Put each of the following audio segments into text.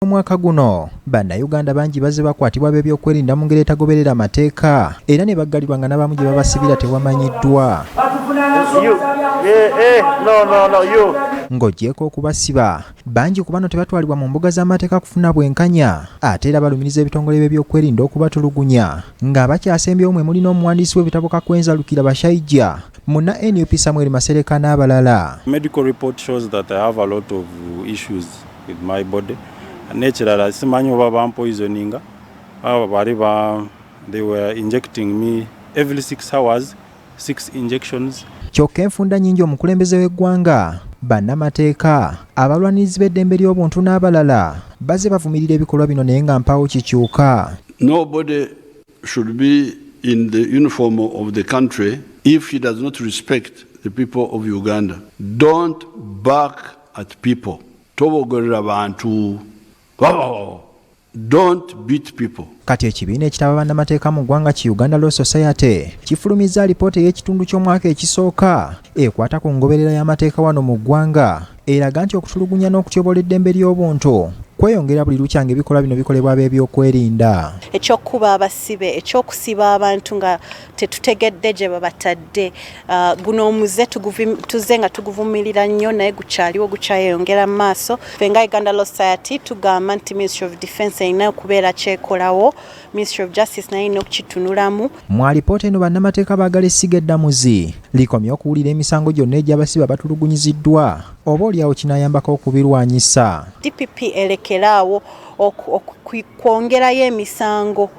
Omwaka guno bannayuganda bangi bazze bakwatibwa b'ebyokwerinda mu ngeri etagoberera amateeka era ne baggalirwa nga n'abamu gye babasibira tewamanyiddwa. Ng'ogyeko okubasiba bangi ku bano tebatwalibwa mu mbuga z'amateeka kufuna bwenkanya ate era balumiriza ebitongole by'ebyokwerinda okubatulugunya ng'abakyasembye omwe muli n'omuwandiisi w'ebitabo Kakwenza Bashaija munna NUP Samuel Masereka n'abalala. Medical report shows that I have a lot of issues with my body. Naturally, simanyi oba bampoisoninga. They were injecting me every 6 hours, 6 injections. Kyokka enfunda nnyingi omukulembeze w'eggwanga bannamateeka abalwanirizi b'eddembe ly'obuntu n'abalala bazze bavumirira ebikolwa bino naye nga mpaawo kikyuka. Nobody should be in the uniform of the country if he does not respect the people of Uganda. Don't bark at people. Ngoberera abantu. Don't beat people. Kati ekibiina ekitaba bannamateeka mu ggwanga ki Uganda Law Society kifulumizza alipoota ey'ekitundu ky'omwaka ekisooka ekwata ku ngoberera y'amateeka wano mu ggwanga eraga nti okutulugunya n'okutyoboola eddembe ly'obuntu kweyongera buli lukya ng'ebikolwa bino bikolebwa ab'ebyokwerinda. Ekyokuba abasibe, ekyokusiba abantu nga tetutegedde gye babatadde, guno omuze tuzze nga tuguvumirira nnyo naye gukyaliwo gukyayeyongera mu maaso. Ffe nga Uganda Law Society tugamba nti Ministry of Defence erina okubeera kyekolawo, Ministry of Justice nayo erina okukitunulamu. Mu alipoota eno bannamateeka baagala essiga eddamuzi likomye okuwulira emisango gyonna egy'abasibe abatulugunyiziddwa oba olyawo kinaayambako okubirwanyisa. DPP elekeraawo kwongerayo emisango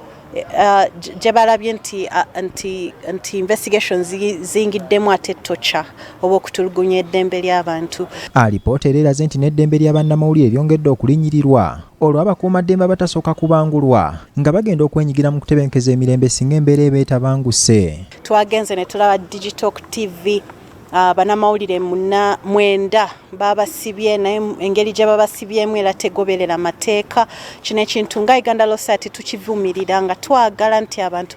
gye balabye nti investigations zingiddemu ate ettokya oba okutulugunya eddembe ly'abantu. Alipoota era eraze nti n'eddembe lya bannamawulire lyongedde okulinnyirirwa olwo abakuumaddembe abatasooka kubangulwa nga bagenda okwenyigira mu kutebenkeza emirembe singa embeera eba etabanguse. Twagenze ne tulaba Digital TV bannamawulire 9 babasibye naye engeri gye babasibyemu era tegoberera amateeka. Kino ekintu nga Uganda Law Society tukivumirira nga twagala nti abantu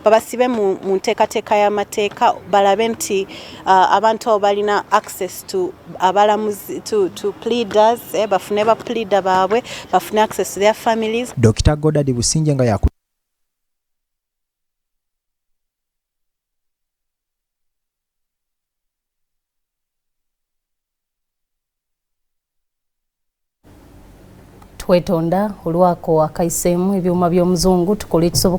babasibe mu nteekateeka y'amateeka balabe nti abantu abo balina access to abalamuzi to pleaders bafune ba pleader baabwe bafune access to their families. Dr. Godadi Businje nga twetonda olwako akaisemu ebyuma by'omuzungu tukola ekisoboka